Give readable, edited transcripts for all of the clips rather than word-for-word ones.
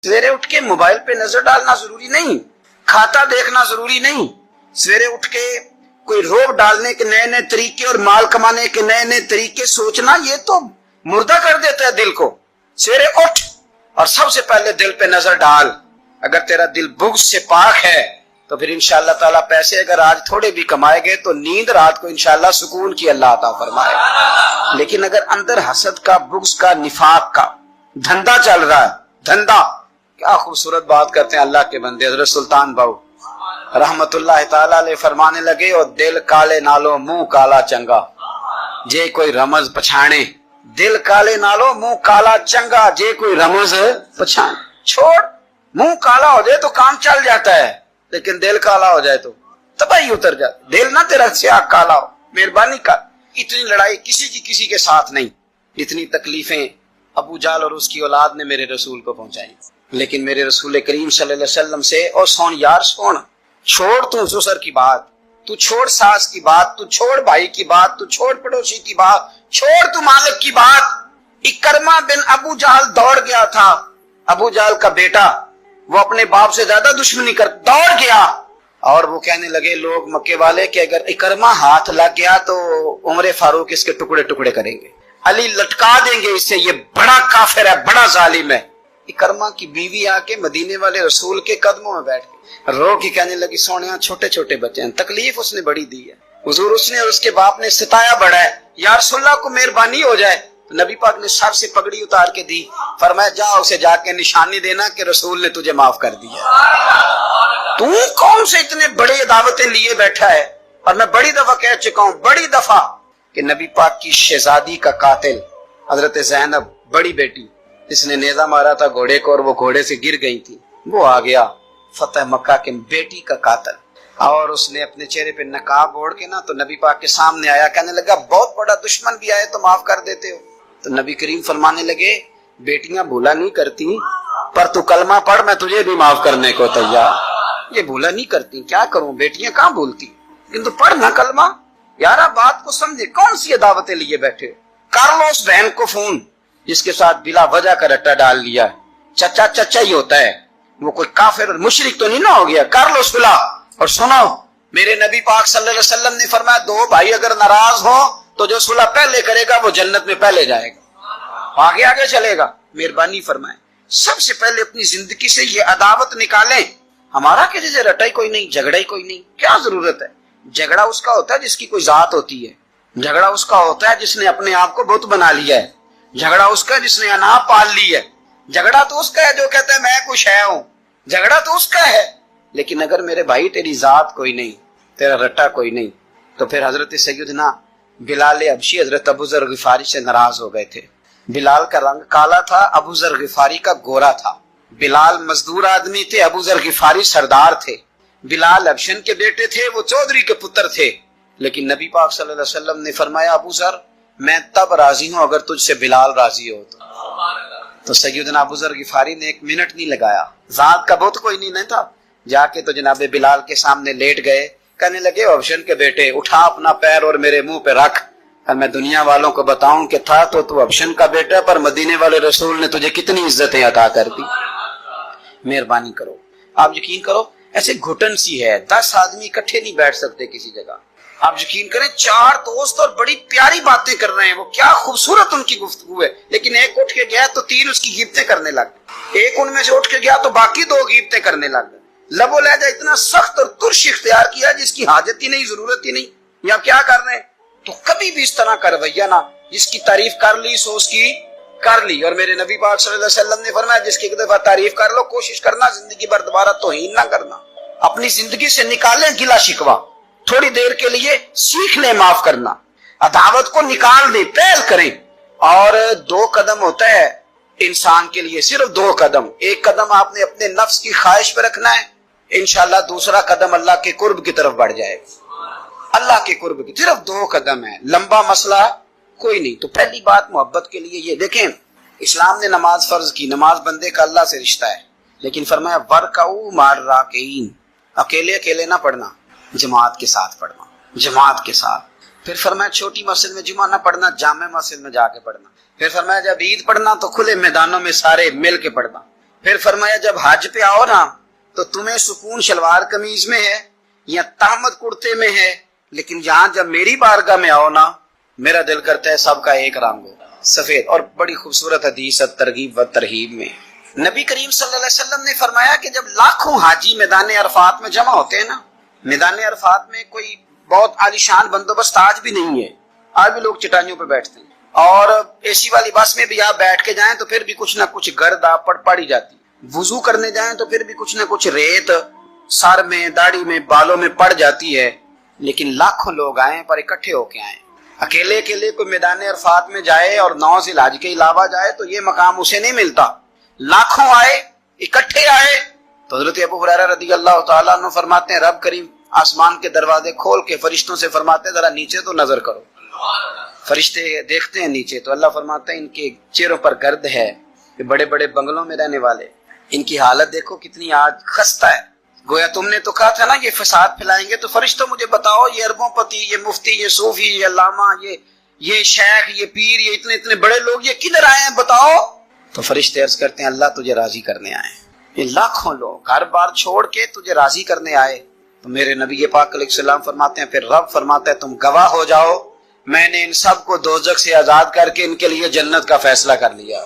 سویرے اٹھ کے موبائل پہ نظر ڈالنا ضروری نہیں، کھاتا دیکھنا ضروری نہیں، سویرے اٹھ کے کوئی روب ڈالنے کے نئے نئے طریقے اور مال کمانے کے نئے نئے طریقے سوچنا یہ تو مردہ کر دیتا ہے دل کو۔ سویرے اٹھ اور سب سے پہلے دل پہ نظر ڈال، اگر تیرا دل بغض سے پاک ہے تو پھر انشاءاللہ تعالیٰ پیسے اگر آج تھوڑے بھی کمائے گئے تو نیند رات کو انشاءاللہ سکون کی اللہ عطا فرمائے، لیکن اگر اندر حسد کا، بغض کا، نفاق کا دھندا چل رہا ہے، دھندا، کیا خوبصورت بات کرتے ہیں اللہ کے بندے حضرت سلطان باؤ رحمت اللہ تعالیٰ علیہ فرمانے لگے، اور دل کالے نالو منہ کالا چنگا جے کوئی رمز پچھانے، دل کالے نالو منہ کالا چنگا جے کوئی رمز پچھانے۔ چھوڑ، منہ کالا ہو جائے تو کام چل جاتا ہے، لیکن دل کالا ہو جائے تو تباہی اتر جاتا۔ دل نہ تیرا سیاہ کالا ہو، مہربانی کر۔ اتنی لڑائی کسی کی کسی کے ساتھ نہیں، اتنی تکلیفیں ابو جہل اور اس کی اولاد نے میرے رسول کو پہنچائی، لیکن میرے رسول کریم صلی اللہ علیہ وسلم سے، اور سون یار سون، چھوڑ تو سسر کی بات، تو چھوڑ ساس کی بات، تو چھوڑ بھائی کی بات، تو چھوڑ پڑوسی کی بات، چھوڑ تو مالک کی بات۔ اکرمہ بن ابو جہل دوڑ گیا تھا، ابو جہل کا بیٹا، وہ اپنے باپ سے زیادہ دشمنی کر دوڑ گیا، اور وہ کہنے لگے لوگ مکے والے کہ اگر اکرمہ ہاتھ لگ گیا تو عمر فاروق اس کے ٹکڑے ٹکڑے کریں گے، علی لٹکا دیں گے اسے، یہ بڑا کافر ہے، بڑا ظالم ہے۔ اکرمہ کی بیوی آ کے مدینے والے رسول کے قدموں میں بیٹھ گئی، رو کے کہنے لگی سونیا چھوٹے چھوٹے بچے ہیں، تکلیف اس نے بڑی دی ہے، حضور اس نے اور اس کے باپ نے ستایا بڑا ہے، یا رسول اللہ کو مہربانی ہو جائے۔ تو نبی پاک نے سر سے پگڑی اتار کے دی، فرمایا جا اسے جا کے نشانی دینا کہ رسول نے تجھے معاف کر دیا۔ تو کون سے اتنے بڑے دعوتیں لیے بیٹھا ہے؟ اور میں بڑی دفعہ کہہ چکا ہوں، بڑی دفعہ، کہ نبی پاک کی شہزادی کا قاتل حضرت زینب بڑی بیٹی جس نے نیزہ مارا تھا گھوڑے کو اور وہ گھوڑے سے گر گئی تھی، وہ آ گیا فتح مکہ کے بیٹی کا قاتل، اور اس نے اپنے چہرے پہ نقاب اوڑھ کے نا تو نبی پاک کے سامنے آیا، کہنے لگا بہت بڑا دشمن بھی آئے تو معاف کر دیتے ہو؟ تو نبی کریم فرمانے لگے بیٹیاں بھولا نہیں کرتی، پر تو کلمہ پڑھ میں تجھے بھی معاف کرنے کو تیار۔ یہ بھولا نہیں کرتی، کیا کروں، بیٹیاں کہاں بھولتی، لیکن تو پڑھنا کلمہ۔ یارا بات کو سمجھے، کون سی دعوتیں لیے بیٹھے؟ کر لو اس بہن کو فون جس کے ساتھ بلا وجہ کا رٹا ڈال لیا، چچا چچا ہی ہوتا ہے، وہ کوئی کافر اور مشرک تو نہیں نہ ہو گیا، کر لو صلح۔ اور سنو، میرے نبی پاک صلی اللہ علیہ وسلم نے فرمایا دو بھائی اگر ناراض ہو تو جو صلح پہلے کرے گا وہ جنت میں پہلے جائے گا، آگے آگے چلے گا۔ مہربانی فرمائیں سب سے پہلے اپنی زندگی سے یہ عداوت نکالیں۔ ہمارا کسی سے رٹا ہی کوئی نہیں، جھگڑا ہی کوئی نہیں، کیا ضرورت ہے؟ جھگڑا اس کا ہوتا ہے جس کی کوئی ذات ہوتی ہے، جھگڑا اس کا ہوتا ہے جس نے اپنے آپ کو بت بنا لیا ہے، جھگڑا اس کا جس نے انا پال لی ہے، جھگڑا تو اس کا ہے جو کہتا ہے میں کچھ ہے ہوں، جھگڑا تو اس کا ہے۔ لیکن اگر میرے بھائی تیری ذات کوئی نہیں، تیرا رٹا کوئی نہیں، تو پھر حضرت سیدنا بلال حبشی حضرت ابو ذر غفاری سے ناراض ہو گئے تھے۔ بلال کا رنگ کالا تھا، ابو ذر غفاری کا گورا تھا۔ بلال مزدور آدمی تھے، ابو ذر غفاری سردار تھے۔ بلال حبشن کے بیٹے تھے، وہ چودھری کے پتر تھے، لیکن نبی پاک صلی اللہ علیہ وسلم نے فرمایا ابو ذر میں تب راضی ہوں اگر تجھ سے بلال راضی ہو تو سیدنا ابو ذر غفاری نے ایک منٹ نہیں لگایا، ذات کا بت کوئی نہیں تھا، جا کے تو جناب بلال کے سامنے لیٹ گئے، کہنے لگے حبشن کے بیٹے اٹھا اپنا پیر اور میرے منہ پہ رکھ، میں دنیا والوں کو بتاؤں کہ تھا تو حبشن کا بیٹا، پر مدینے والے رسول نے تجھے کتنی عزتیں عطا کر دی۔ مہربانی کرو، آپ یقین کرو ایسے گھٹن سی ہے، 10 آدمی اکٹھے نہیں بیٹھ سکتے کسی جگہ، آپ یقین کریں 4 دوست اور بڑی پیاری باتیں کر رہے ہیں، وہ کیا خوبصورت ان کی گفتگو ہے، لیکن ایک اٹھ کے گیا تو 3 اس کی غیبتیں کرنے لگ گئے، ایک ان میں سے اٹھ کے گیا تو باقی 2 غیبتیں کرنے لگ گئے، لب و لہجہ اتنا سخت اور ترش اختیار کیا جس کی حاجت ہی نہیں، ضرورت ہی نہیں، یہ آپ کیا کر رہے ہیں؟ تو کبھی بھی اس طرح کا رویہ نہ، جس کی تعریف کر لی سو اس کی کر لی، اور میرے نبی پاک صلی اللہ علیہ وسلم نے فرمایا جس کی ایک دفعہ تعریف کر لو کوشش کرنا زندگی بھر دوبارہ توہین نہ کرنا، اپنی زندگی سے نکالیں گلا شکوہ، تھوڑی دیر کے لیے سیکھ لیں معاف کرنا، عداوت کو نکال دیں، پہل کریں۔ اور 2 قدم ہوتا ہے انسان کے لیے، صرف 2 قدم، ایک قدم آپ نے اپنے نفس کی خواہش پہ رکھنا ہے، انشاءاللہ دوسرا قدم اللہ کے قرب کی طرف بڑھ جائے گا، اللہ کے قرب کی، صرف 2 قدم ہے، لمبا مسئلہ کوئی نہیں۔ تو پہلی بات محبت کے لیے یہ دیکھیں، اسلام نے نماز فرض کی، نماز بندے کا اللہ سے رشتہ ہے، لیکن فرمایا وَرْكَعُوا مَعَ الرَّاكِعِينَ، اکیلے نہ پڑھنا، جماعت کے ساتھ پڑھنا، جماعت کے ساتھ۔ پھر فرمایا چھوٹی مسجد میں جمعہ نہ پڑھنا، جامع مسجد میں جا کے پڑھنا۔ پھر فرمایا جب عید پڑھنا تو کھلے میدانوں میں سارے مل کے پڑھنا۔ پھر فرمایا جب حج پہ آؤ نا تو تمہیں سکون شلوار قمیض میں ہے یا تہمت کرتے میں ہے، لیکن یہاں جب میری بارگاہ میں آؤ نا میرا دل کرتا ہے سب کا ایک رنگ ہو، سفید۔ اور بڑی خوبصورت حدیث ترغیب و ترہیب میں نبی کریم صلی اللہ علیہ وسلم نے فرمایا کہ جب لاکھوں حاجی میدان عرفات میں جمع ہوتے ہیں نا، میدان عرفات میں کوئی بہت عالیشان بندوبست آج بھی نہیں ہے، آج بھی لوگ چٹائیوں پہ بیٹھتے ہیں، اور اے سی والی بس میں بھی آپ بیٹھ کے جائیں تو پھر بھی کچھ نہ کچھ گرد آپ پڑ ہی جاتی، وضو کرنے جائیں تو پھر بھی کچھ نہ کچھ ریت سر میں، داڑھی میں، بالوں میں پڑ جاتی ہے، لیکن لاکھوں لوگ آئیں پر اکٹھے ہو کے آئیں۔ اکیلے اکیلے کوئی میدان عرفات میں جائے اور 9 ذی الحج کے علاوہ جائے تو یہ مقام اسے نہیں ملتا، لاکھوں آئے، اکٹھے آئے۔ تو حضرت ابو ہریرہ رضی اللہ تعالیٰ عنہ فرماتے ہیں رب کریم آسمان کے دروازے کھول کے فرشتوں سے فرماتے ہیں ذرا نیچے تو نظر کرو۔ فرشتے دیکھتے ہیں نیچے تو اللہ فرماتا ہے ان کے چہروں پر گرد ہے، یہ بڑے بڑے بنگلوں میں رہنے والے، ان کی حالت دیکھو کتنی آج خستہ ہے، گویا تم نے تو کہا تھا نا یہ فساد پھیلائیں گے، تو فرشتوں مجھے بتاؤ یہ اربوں پتی، یہ مفتی، یہ صوفی، یہ علامہ، یہ شیخ، یہ پیر، یہ اتنے بڑے لوگ یہ کدھر آئے ہیں بتاؤ؟ تو فرشتے عرض کرتے ہیں اللہ تجھے راضی کرنے آئے ہیں، یہ لاکھوں لوگ گھر بار چھوڑ کے تجھے راضی کرنے آئے۔ تو میرے نبی پاک علیہ السلام فرماتے ہیں پھر رب فرماتا ہے تم گواہ ہو جاؤ میں نے ان سب کو دوزخ سے آزاد کر کے ان کے لیے جنت کا فیصلہ کر لیا۔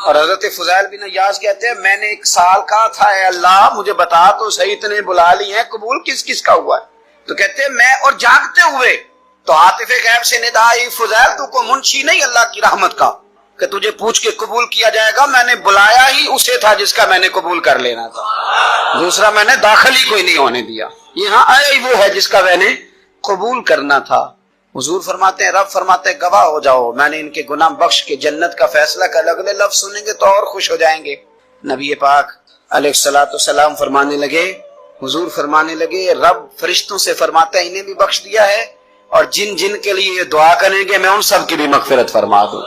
اور حضرت فضیل بن عیاض کہتے ہیں میں نے 1 سال کہا تھا اے اللہ مجھے بتا تو صحیح، اتنے بلا لی ہیں، قبول کس کس کا ہوا ہے؟ تو کہتے ہیں میں اور جاگتے ہوئے تو عاطف غیب سے ندا آئی فضیل تو کو منشی نہیں اللہ کی رحمت کا کہ تجھے پوچھ کے قبول کیا جائے گا، میں نے بلایا ہی اسے تھا جس کا میں نے قبول کر لینا تھا، دوسرا میں نے داخل ہی کوئی نہیں ہونے دیا، یہاں آیا ہی وہ ہے جس کا میں نے قبول کرنا تھا۔ حضور فرماتے ہیں رب فرماتے ہیں گواہ ہو جاؤ میں نے ان کے گناہ بخش کے جنت کا فیصلہ کر، اگلے لفظ سنیں گے تو اور خوش ہو جائیں گے۔ نبی پاک علیہ الصلوۃ والسلام فرمانے لگے، حضور فرمانے لگے رب فرشتوں سے فرماتا ہے انہیں بھی بخش دیا ہے اور جن جن کے لیے یہ دعا کریں گے میں ان سب کی بھی مغفرت فرما دوں۔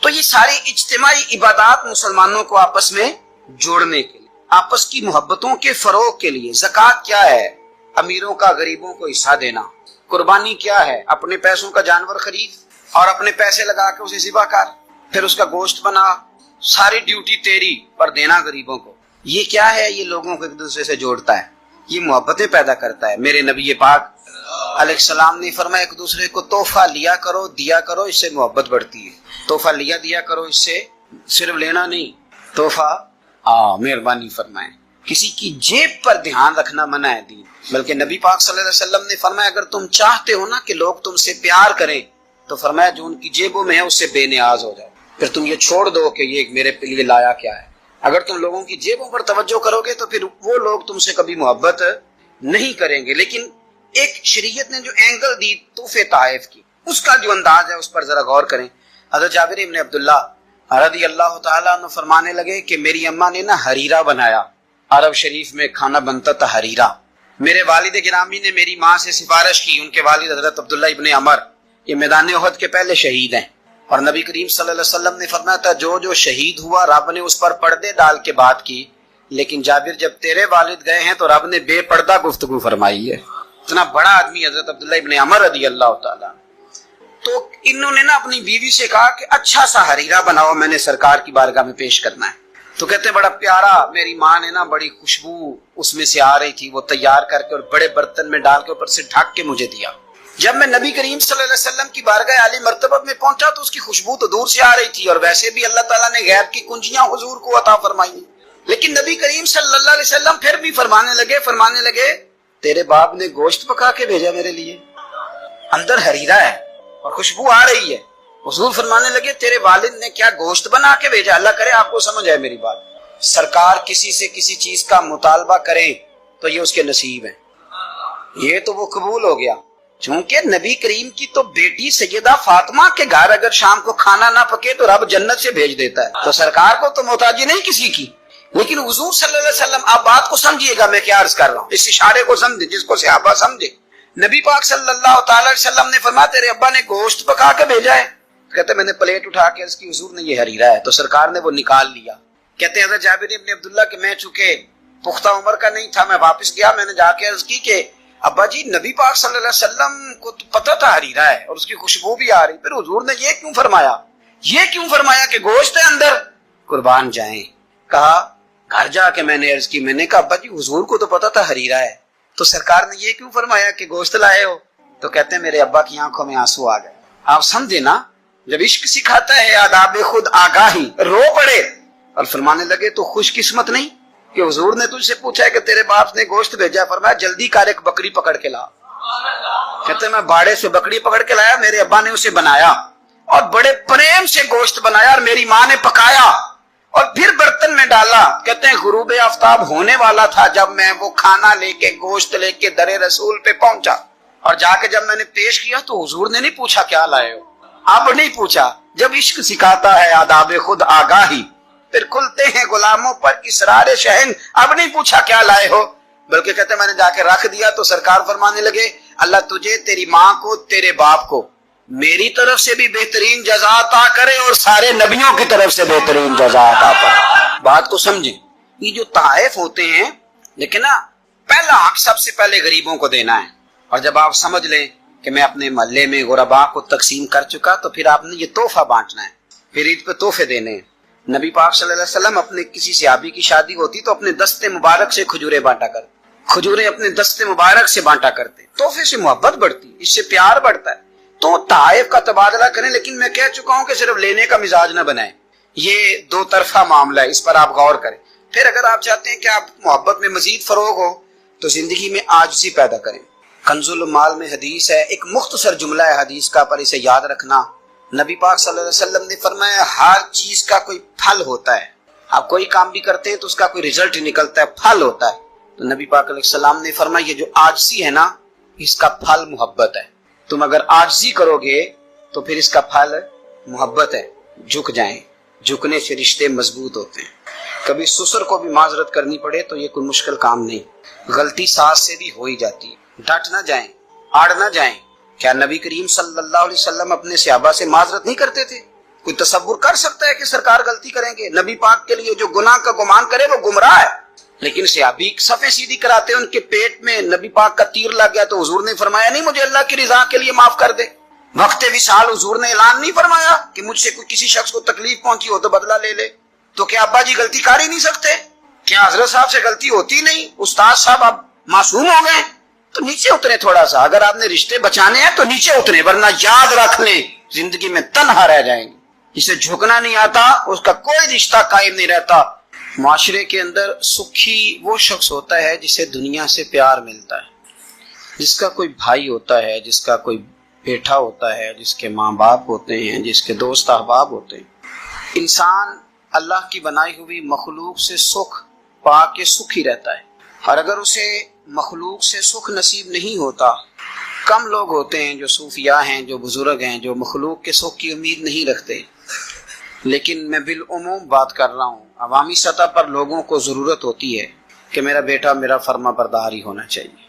تو یہ ساری اجتماعی عبادات مسلمانوں کو آپس میں جوڑنے کے لیے، آپس کی محبتوں کے فروغ کے لیے۔ زکوٰۃ کیا ہے؟ امیروں کا غریبوں کو حصہ دینا۔ قربانی کیا ہے؟ اپنے پیسوں کا جانور خرید اور اپنے پیسے لگا کے اسے ذبح کر، پھر اس کا گوشت بنا، ساری ڈیوٹی تیری پر دینا غریبوں کو۔ یہ کیا ہے؟ یہ لوگوں کو ایک دوسرے سے جوڑتا ہے، یہ محبتیں پیدا کرتا ہے۔ میرے نبی پاک علیہ السلام نے فرمایا ایک دوسرے کو تحفہ لیا کرو، دیا کرو، اس سے محبت بڑھتی ہے۔ تحفہ دیا کرو، اس سے صرف لینا نہیں، تحفہ مہربانی فرمائیں۔ کسی کی جیب پر دھیان رکھنا منع ہے دین، بلکہ نبی پاک صلی اللہ علیہ وسلم نے فرمایا اگر تم چاہتے ہو نا کہ لوگ تم سے پیار کریں تو فرمایا جو ان کی جیبوں میں ہے اس سے بے نیاز ہو جاؤ، پھر تم یہ چھوڑ دو کہ یہ میرے لیے لایا کیا ہے۔ اگر تم لوگوں کی جیبوں پر توجہ کرو گے تو پھر وہ لوگ تم سے کبھی محبت نہیں کریں گے۔ لیکن ایک شریعت نے جو اینگل دی تحفے تحائف کی، اس کا جو انداز ہے اس پر ذرا غور کریں۔ حضرت جابر بن عبداللہ رضی اللہ تعالیٰ عنہ فرمانے لگے کہ میری اماں نے نا حریرہ بنایا، عرب شریف میں کھانا بنتا تھا حریرہ۔ میرے والد گرامی نے میری ماں سے سفارش کی، ان کے والد حضرت عبداللہ ابن عمر یہ میدان احد کے پہلے شہید ہیں، اور نبی کریم صلی اللہ علیہ وسلم نے فرمایا تھا جو جو شہید ہوا رب نے اس پر پردے ڈال کے بات کی، لیکن جابر جب تیرے والد گئے ہیں تو رب نے بے پردہ گفتگو فرمائی ہے۔ اتنا بڑا آدمی حضرت عبداللہ ابن عمر رضی اللہ تعالیٰ۔ تو انہوں نے نا اپنی بیوی سے کہا کہ اچھا سا حریرہ بناؤ، میں نے سرکار کی بارگاہ میں پیش کرنا ہے۔ تو کہتے ہیں بڑا پیارا، میری ماں نے نا بڑی خوشبو اس میں سے آ رہی تھی، وہ تیار کر کے اور بڑے برتن میں ڈال کے اوپر سے ڈھک کے مجھے دیا۔ جب میں نبی کریم صلی اللہ علیہ وسلم کی بارگاہ عالی مرتبہ میں پہنچا تو اس کی خوشبو تو دور سے آ رہی تھی، اور ویسے بھی اللہ تعالیٰ نے غیب کی کنجیاں حضور کو عطا فرمائی، لیکن نبی کریم صلی اللہ علیہ وسلم پھر بھی فرمانے لگے تیرے باپ نے گوشت پکا کے بھیجا میرے لیے، اندر حریرہ ہے اور خوشبو آ رہی ہے۔ حضور فرمانے لگے تیرے والد نے کیا گوشت بنا کے بھیجا؟ اللہ کرے آپ کو سمجھ آئے میری بات۔ سرکار کسی سے کسی چیز کا مطالبہ کرے تو یہ اس کے نصیب ہے، یہ تو وہ قبول ہو گیا۔ چونکہ نبی کریم کی تو بیٹی سیدہ فاطمہ کے گھر اگر شام کو کھانا نہ پکے تو رب جنت سے بھیج دیتا ہے، تو سرکار کو تو محتاجی نہیں کسی کی۔ لیکن حضور صلی اللہ علیہ وسلم، آپ بات کو سمجھیے گا میں کیا عرض کر رہا ہوں، اس اشارے کو سمجھے جس کو صحابہ سمجھے۔ نبی پاک صلی اللہ تعالی علیہ وسلم نے فرمایا تیرے ابا نے گوشت پکا کے بھیجا ہے؟ کہتے میں نے پلیٹ اٹھا کے اس کی حضور نے یہ حریرہ ہے، تو سرکار نے وہ نکال لیا۔ کہتے ہیں حضرت جابر بن عبداللہ کہ میں چونکہ پختہ عمر کا نہیں تھا، میں واپس گیا، میں نے جا کے عرض کی کہ ابا جی نبی پاک صلی اللہ علیہ وسلم کو تو پتہ تھا حریرہ ہے اور اس کی خوشبو بھی آ رہی، پھر حضور نے یہ کیوں فرمایا کہ گوشت ہے اندر؟ قربان جائیں، کہا گھر جا کے میں نے عرض کی, میں نے کہا ابا جی حضور کو تو پتا تھا حریرہ ہے, تو سرکار نے یہ کیوں فرمایا کہ گوشت لائے ہو؟ تو کہتے ہیں میرے ابا کی آنکھوں میں آنسو آ گئے. آپ سمجھے نا, جب عشق سکھاتا ہے آداب خود آگاہی, رو پڑے اور فرمانے لگے تو خوش قسمت نہیں کہ حضور نے تجھ سے پوچھا ہے کہ تیرے باپ نے گوشت بھیجا, فرمایا جلدی کر ایک بکری پکڑ کے لا. کہتے ہیں میں باڑے سے بکری پکڑ کے لایا, میرے ابا نے اسے بنایا اور بڑے پریم سے گوشت بنایا اور میری ماں نے پکایا اور پھر برتن میں ڈالا. کہتے ہیں غروب آفتاب ہونے والا تھا جب میں وہ کھانا لے کے گوشت لے کے در رسول پہ پہنچا, اور جا کے جب میں نے پیش کیا تو حضور نے نہیں پوچھا کیا لائے ہو, اب نہیں پوچھا. جب عشق سکھاتا ہے آداب خود آگاہی, پھر کھلتے ہیں غلاموں پر اسرار شہن, اب نہیں پوچھا کیا لائے ہو, بلکہ کہتے ہیں میں نے جا کے رکھ دیا. تو سرکار فرمانے لگے اللہ تجھے, تیری ماں کو, تیرے باپ کو میری طرف سے بھی بہترین جزا عطا کرے اور سارے نبیوں کی طرف سے بہترین جزا عطا کرے. بات کو سمجھیں, یہ جو تحائف ہوتے ہیں, لیکن نا پہلا حق سب سے پہلے غریبوں کو دینا ہے. اور جب آپ سمجھ لیں کہ میں اپنے محلے میں غرباء کو تقسیم کر چکا, تو پھر آپ نے یہ تحفہ بانٹنا ہے, پھر عید پہ تحفے دینے ہیں. نبی پاک صلی اللہ علیہ وسلم اپنے کسی صحابی کی شادی ہوتی تو اپنے دستے مبارک سے کھجورے بانٹا کرتے, کھجورے اپنے دستے مبارک سے بانٹا کرتے. تحفے سے محبت بڑھتی, اس سے پیار بڑھتا ہے. تو تحائف کا تبادلہ کریں, لیکن میں کہہ چکا ہوں کہ صرف لینے کا مزاج نہ بنائیں, یہ دو طرفہ معاملہ ہے, اس پر آپ غور کریں. پھر اگر آپ چاہتے ہیں کہ آپ محبت میں مزید فروغ ہو تو زندگی میں عاجزی پیدا کریں. کنز المال میں حدیث ہے, ایک مختصر جملہ ہے حدیث کا, پر اسے یاد رکھنا. نبی پاک صلی اللہ علیہ وسلم نے فرمایا ہر چیز کا کوئی پھل ہوتا ہے. آپ کوئی کام بھی کرتے ہیں تو اس کا کوئی رزلٹ نکلتا ہے, پھل ہوتا ہے. تو نبی پاک علیہ السلام نے فرمایا یہ جو عاجزی ہے نا, اس کا پھل محبت ہے. تم اگر عاجزی کرو گے تو پھر اس کا پھل محبت ہے. جھک جائیں, جھکنے سے رشتے مضبوط ہوتے ہیں. کبھی سسر کو بھی معذرت کرنی پڑے تو یہ کوئی مشکل کام نہیں, غلطی ساس سے بھی ہو ہی جاتی ہے. ڈٹ نہ جائیں, آڑ نہ جائیں. کیا نبی کریم صلی اللہ علیہ وسلم اپنے صحابہ سے معذرت نہیں کرتے تھے؟ کوئی تصور کر سکتا ہے کہ سرکار غلطی کریں گے؟ نبی پاک کے لیے جو گناہ کا گمان کرے وہ گمراہ ہے. لیکن صحابی صفیں سیدھی کراتے, ان کے پیٹ میں نبی پاک کا تیر لگ گیا تو حضور نے فرمایا نہیں مجھے اللہ کی رضا کے لیے معاف کر دے. وقت وصال حضور نے اعلان نہیں فرمایا کہ مجھ سے کوئی کسی شخص کو تکلیف پہنچی ہو تو بدلہ لے لے. تو کیا ابا جی غلطی کر ہی نہیں سکتے؟ کیا حضرت صاحب سے غلطی ہوتی نہیں؟ استاد صاحب اب معصوم ہو گئے تو نیچے اترے تھوڑا سا. اگر آپ نے رشتے بچانے ہیں تو نیچے اترے, ورنہ یاد رکھ لیں زندگی میں تنہا رہ جائیں گے. جسے جھکنا نہیں آتا اس کا کوئی رشتہ قائم نہیں رہتا. معاشرے کے اندر سکھی وہ شخص ہوتا ہے جسے دنیا سے پیار ملتا ہے, جس کا کوئی بھائی ہوتا ہے, جس کا کوئی بیٹا ہوتا ہے, جس کے ماں باپ ہوتے ہیں, جس کے دوست احباب ہوتے ہیں. انسان اللہ کی بنائی ہوئی مخلوق سے سکھ پا کے سکھی رہتا ہے, اور اگر اسے مخلوق سے سکھ نصیب نہیں ہوتا, کم لوگ ہوتے ہیں جو صوفیاء ہیں, جو بزرگ ہیں, جو مخلوق کے سکھ کی امید نہیں رکھتے. لیکن میں بالعموم بات کر رہا ہوں, عوامی سطح پر لوگوں کو ضرورت ہوتی ہے کہ میرا بیٹا میرا فرما بردار ہی ہونا چاہیے.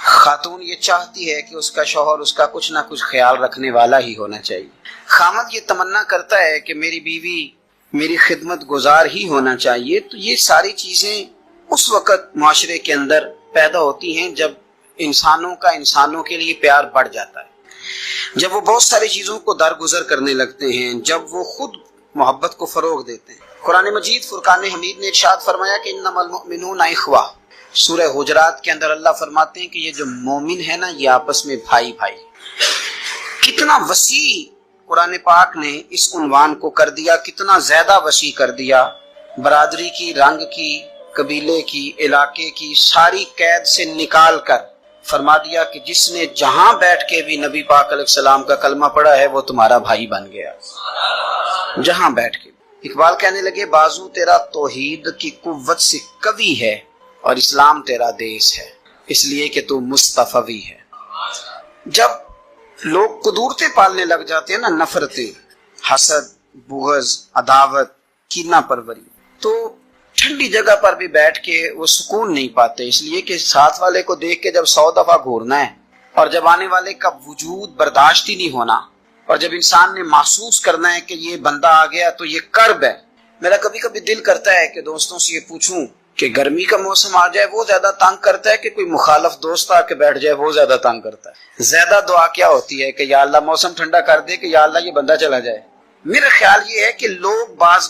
خاتون یہ چاہتی ہے کہ اس کا شوہر اس کا کچھ نہ کچھ خیال رکھنے والا ہی ہونا چاہیے. خامد یہ تمنا کرتا ہے کہ میری بیوی میری خدمت گزار ہی ہونا چاہیے. تو یہ ساری چیزیں اس وقت معاشرے کے اندر پیدا ہوتی ہیں جب انسانوں کا انسانوں کے لیے پیار بڑھ جاتا ہے, جب وہ بہت ساری چیزوں کو درگزر کرنے لگتے ہیں, جب وہ خود محبت کو فروغ دیتے ہیں. قرآن مجید فرقان حمید نے ارشاد فرمایا کہ انما المؤمنون اخوہ. سورہ حجرات کے اندر اللہ فرماتے ہیں کہ یہ جو مومن ہے نا یہ آپس میں بھائی بھائی. کتنا وسیع قرآن پاک نے اس عنوان کو کر دیا, کتنا زیادہ وسیع کر دیا. برادری کی, رنگ کی, قبیلے کی, علاقے کی ساری قید سے نکال کر فرما دیا کہ جس نے جہاں بیٹھ کے بھی نبی پاک علیہ السلام کا کلمہ پڑھا ہے وہ تمہارا بھائی بن گیا, جہاں بیٹھ کے. اقبال کہنے لگے بازو تیرا توحید کی قوت سے قوی ہے اور اسلام تیرا دیس ہے, اس لیے کہ تو مصطفی ہے. جب لوگ قدورتیں پالنے لگ جاتے ہیں نا, نفرتیں, حسد, بغض, عداوت, کینہ پروری, تو ٹھنڈی جگہ پر بھی بیٹھ کے وہ سکون نہیں پاتے, اس لیے کہ ساتھ والے کو دیکھ کے جب 100 دفعہ گھورنا ہے اور جب آنے والے کا وجود برداشت ہی نہیں ہونا, اور جب انسان نے محسوس کرنا ہے کہ یہ بندہ آ گیا تو یہ کرب ہے. میرا کبھی کبھی دل کرتا ہے کہ دوستوں سے یہ پوچھوں کہ گرمی کا موسم آ جائے وہ زیادہ تنگ کرتا ہے کہ کوئی مخالف دوست آ کے بیٹھ جائے وہ زیادہ تنگ کرتا ہے؟ زیادہ دعا کیا ہوتی ہے کہ یا اللہ موسم ٹھنڈا کر دے, کہ یا اللہ یہ بندہ چلا جائے. میرا خیال یہ ہے کہ بعض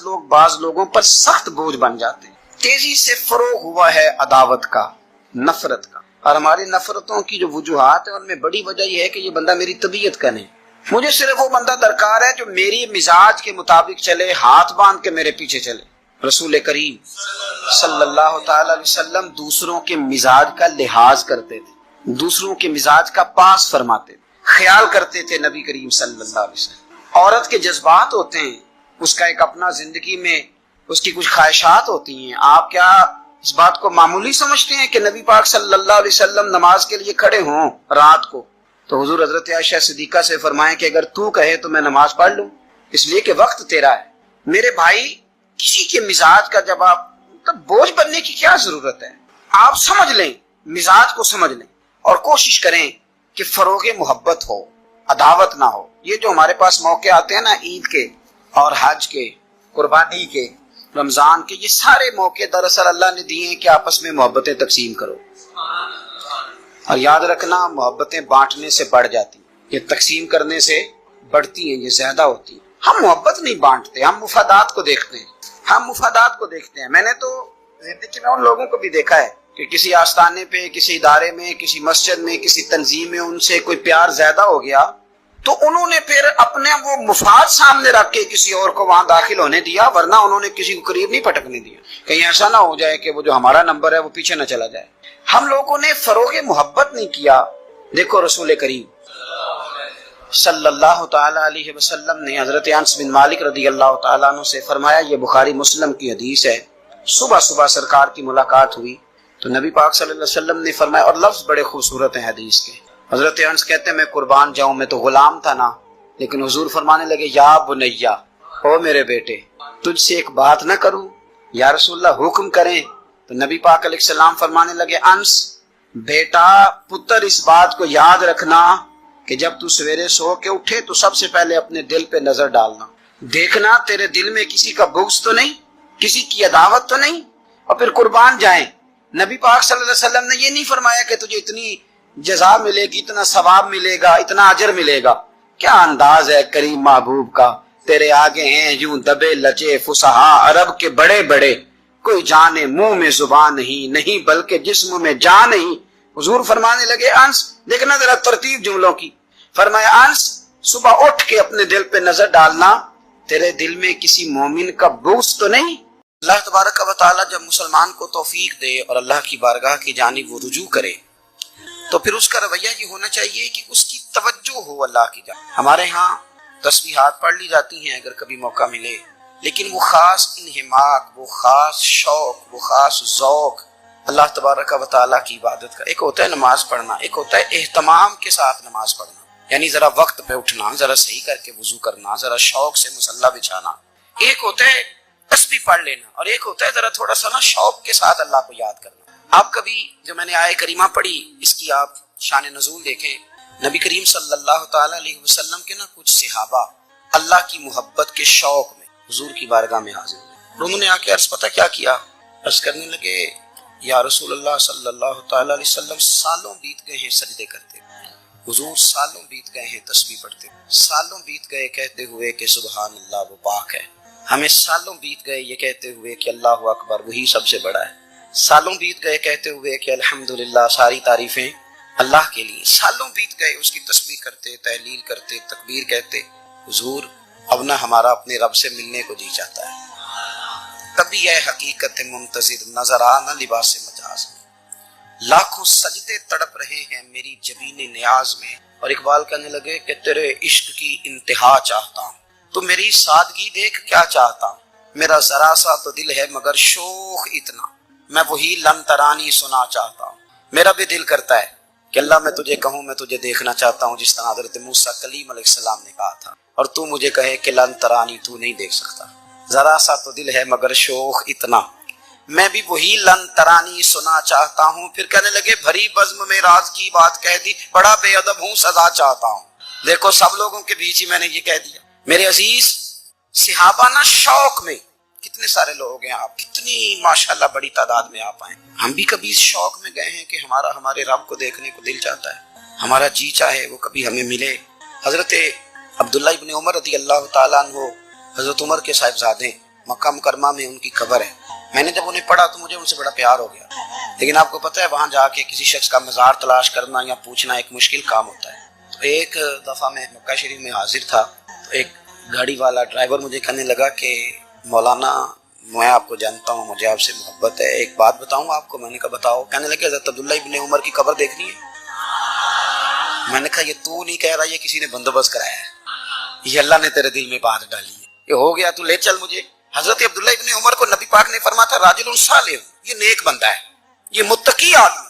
لوگوں پر سخت بوجھ بن جاتے ہیں. تیزی سے فروغ ہوا ہے عداوت کا، نفرت کا، اور ہماری نفرتوں کی جو وجوہات ہیں ان میں بڑی وجہ یہ ہے کہ یہ بندہ میری طبیعت کا نہیں. مجھے صرف وہ بندہ درکار ہے جو میری مزاج کے مطابق چلے، ہاتھ باندھ کے میرے پیچھے چلے. رسول کریم صلی اللہ تعالی علیہ وسلم دوسروں کے مزاج کا لحاظ کرتے تھے، دوسروں کے مزاج کا پاس فرماتے تھے، خیال کرتے تھے. نبی کریم صلی اللہ علیہ وسلم، عورت کے جذبات ہوتے ہیں، اس کا ایک اپنا زندگی میں اس کی کچھ خواہشات ہوتی ہیں. آپ کیا اس بات کو معمولی سمجھتے ہیں کہ نبی پاک صلی اللہ علیہ وسلم نماز کے لیے کھڑے ہوں رات کو تو حضور حضرت عائشہ صدیقہ سے فرمائیں کہ اگر تو کہے تو میں نماز پڑھ لوں، اس لیے کہ وقت تیرا ہے. میرے بھائی، کسی کے مزاج کا جب آپ بوجھ بننے کی کیا ضرورت ہے؟ آپ سمجھ لیں، مزاج کو سمجھ لیں اور کوشش کریں کہ فروغ محبت ہو، عداوت نہ ہو. یہ جو ہمارے پاس موقع آتے ہیں نا، عید کے اور حج کے، قربانی کے، رمضان کے، یہ سارے موقع دراصل اللہ نے دیے ہیں کہ آپس میں محبتیں تقسیم کرو. اور یاد رکھنا، محبتیں بانٹنے سے بڑھ جاتی ہیں، یہ تقسیم کرنے سے بڑھتی ہیں، یہ زیادہ ہوتی ہیں. ہم محبت نہیں بانٹتے، ہم مفادات کو دیکھتے ہیں، میں نے تو زندگی میں ان لوگوں کو بھی دیکھا ہے کہ کسی آستانے پہ، کسی ادارے میں، کسی مسجد میں، کسی تنظیم میں ان سے کوئی پیار زیادہ ہو گیا تو انہوں نے پھر اپنے وہ مفاد سامنے رکھ کے کسی اور کو وہاں داخل ہونے دیا، ورنہ انہوں نے کسی کو قریب نہیں پٹکنے دیا. کہیں ایسا نہ ہو جائے کہ وہ جو ہمارا نمبر ہے وہ پیچھے نہ چلا جائے. ہم لوگوں نے فروغ محبت نہیں کیا. دیکھو رسول کریم صلی اللہ تعالی علیہ وسلم نے حضرت انس بن مالک رضی اللہ تعالیٰ عنہ سے فرمایا، یہ بخاری مسلم کی حدیث ہے، صبح صبح سرکار کی ملاقات ہوئی تو نبی پاک صلی اللہ علیہ وسلم نے فرمایا، اور لفظ بڑے خوبصورت ہیں حدیث کے. حضرت انس کہتے ہیں میں قربان جاؤں، میں تو غلام تھا نا، لیکن حضور فرمانے لگے، یا بنیا، او میرے بیٹے، تجھ سے ایک بات نہ کروں؟ یا رسول اللہ حکم کریں. تو نبی پاک علیہ السلام فرمانے لگے، انس بیٹا، پتر، اس بات کو یاد رکھنا کہ جب تو سویرے سو کے اٹھے تو سب سے پہلے اپنے دل پہ نظر ڈالنا، دیکھنا تیرے دل میں کسی کا بغض تو نہیں، کسی کی عداوت تو نہیں، اور پھر قربان جائیں. نبی پاک صلی اللہ علیہ وسلم نے یہ نہیں فرمایا کہ تجھے اتنی جزا ملے گی، اتنا ثواب ملے گا، اتنا اجر ملے گا. کیا انداز ہے کریم محبوب کا، تیرے آگے ہیں یوں دبے لچے فصحا عرب کے بڑے بڑے، کوئی جانے منہ میں زبان نہیں بلکہ جسم میں جان نہیں. حضور فرمانے لگے، انس دیکھنا ذرا ترتیب جملوں کی. فرمایا، انس صبح اٹھ کے اپنے دل پہ نظر ڈالنا، تیرے دل میں کسی مومن کا بغض تو نہیں. اللہ تبارک و تعالی جب مسلمان کو توفیق دے اور اللہ کی بارگاہ کی جانب وہ رجوع کرے تو پھر اس کا رویہ یہ ہونا چاہیے کہ اس کی توجہ ہو اللہ کی جانب. ہمارے ہاں تسبیحات پڑھ لی جاتی ہیں اگر کبھی موقع ملے، لیکن وہ خاص انہماک، وہ خاص شوق، وہ خاص ذوق اللہ تبارک و تعالیٰ کی عبادت کا. ایک ہوتا ہے نماز پڑھنا، ایک ہوتا ہے اہتمام کے ساتھ نماز پڑھنا، یعنی ذرا وقت پہ اٹھنا، ذرا صحیح کر کے وضو کرنا، ذرا شوق سے مصلی بچھانا. ایک ہوتا ہے تسبیح پڑھ لینا، اور ایک ہوتا ہے ذرا تھوڑا سا نا شوق کے ساتھ اللہ کو یاد کرنا. آپ کبھی جو میں نے آیہ کریمہ پڑھی اس کی آپ شان نزول دیکھیں. نبی کریم صلی اللہ تعالی علیہ وسلم کے نا کچھ صحابہ اللہ کی محبت کے شوق میں حضور کی بارگاہ میں حاضر ہوئے. انہوں نے آ کے عرض پتہ کیا کیا؟ عرض کرنے لگے، یا رسول اللہ صلی اللہ تعالی علیہ وسلم، سالوں بیت گئے ہیں سجدے کرتے، حضور سالوں بیت گئے ہیں تسبیح پڑھتے، سالوں بیت گئے کہتے ہوئے کہ سبحان اللہ وہ پاک ہے، ہمیں سالوں بیت گئے یہ کہتے ہوئے کہ اللہ اکبر وہی سب سے بڑا ہے، سالوں بیت گئے کہتے ہوئے کہ الحمدللہ ساری تعریفیں اللہ کے لیے، سالوں بیت گئے اس کی تسبیح کرتے، تحلیل کرتے، تکبیر کہتے. حضور اب نہ ہمارا اپنے رب سے ملنے کو جی چاہتا ہے. تبھی ہے حقیقت منتظر نظر آنا لباس مجاز میں، لاکھوں سجدے تڑپ رہے ہیں میری جبین نیاز میں. اور اقبال کہنے لگے کہ تیرے عشق کی انتہا چاہتا ہوں، تو میری سادگی دیکھ کیا چاہتا ہوں، میرا ذرا سا تو دل ہے مگر شوق اتنا، میں وہی لن ترانی سنا چاہتا ہوں. میرا بھی دل کرتا ہے کہ اللہ میں تجھے کہوں میں تجھے دیکھنا چاہتا ہوں، جس طرح حضرت موسیٰ کلیم علیہ السلام نے کہا تھا، اور تو مجھے کہے کہ لن ترانی تو نہیں دیکھ سکتا، ذرا سا تو دل ہے مگر شوق اتنا، میں بھی وہی لن ترانی سنا چاہتا ہوں. پھر کہنے لگے بھری بزم میں راز کی بات کہہ دی، بڑا بے ادب ہوں سزا چاہتا ہوں. دیکھو سب لوگوں کے بیچ ہی میں نے یہ کہہ دیا. میرے عزیز صحابہ نا شوق میں، کتنے سارے لوگ ہیں آپ، کتنی ماشاءاللہ بڑی تعداد میں آپ آئیں. ہم بھی کبھی اس شوق میں گئے ہیں کہ ہمارے رب کو دیکھنے کو دل چاہتا ہے، ہمارا جی چاہے وہ کبھی ہمیں ملے. حضرت عبداللہ ابن عمر رضی اللہ تعالیٰ عنہ حضرت عمر کے صاحبزادے، مکہ مکرمہ میں ان کی قبر ہے. میں نے جب انہیں پڑھا تو مجھے ان سے بڑا پیار ہو گیا. لیکن آپ کو پتہ ہے وہاں جا کے کسی شخص کا مزار تلاش کرنا یا پوچھنا ایک مشکل کام ہوتا ہے. تو ایک دفعہ میں مکہ شریف میں حاضر تھا، تو ایک گاڑی والا ڈرائیور مجھے کہنے لگا کہ مولانا میں آپ کو جانتا ہوں، مجھے آپ سے محبت ہے، ایک بات بتاؤں آپ کو. میں نے کہا بتاؤ. کہنے لگے حضرت عبداللہ ابن عمر کی قبر دیکھنی ہے. میں نے کہا یہ تو نہیں کہہ رہا، یہ کسی نے بندوبست کرایا ہے، یہ اللہ نے تیرے دل میں بات ڈالی ہے، یہ ہو گیا تو لے چل مجھے. حضرت عبداللہ ابن عمر کو نبی پاک نے فرمایا تھا راجل صالح، یہ نیک بندہ ہے، یہ متقی آدمی.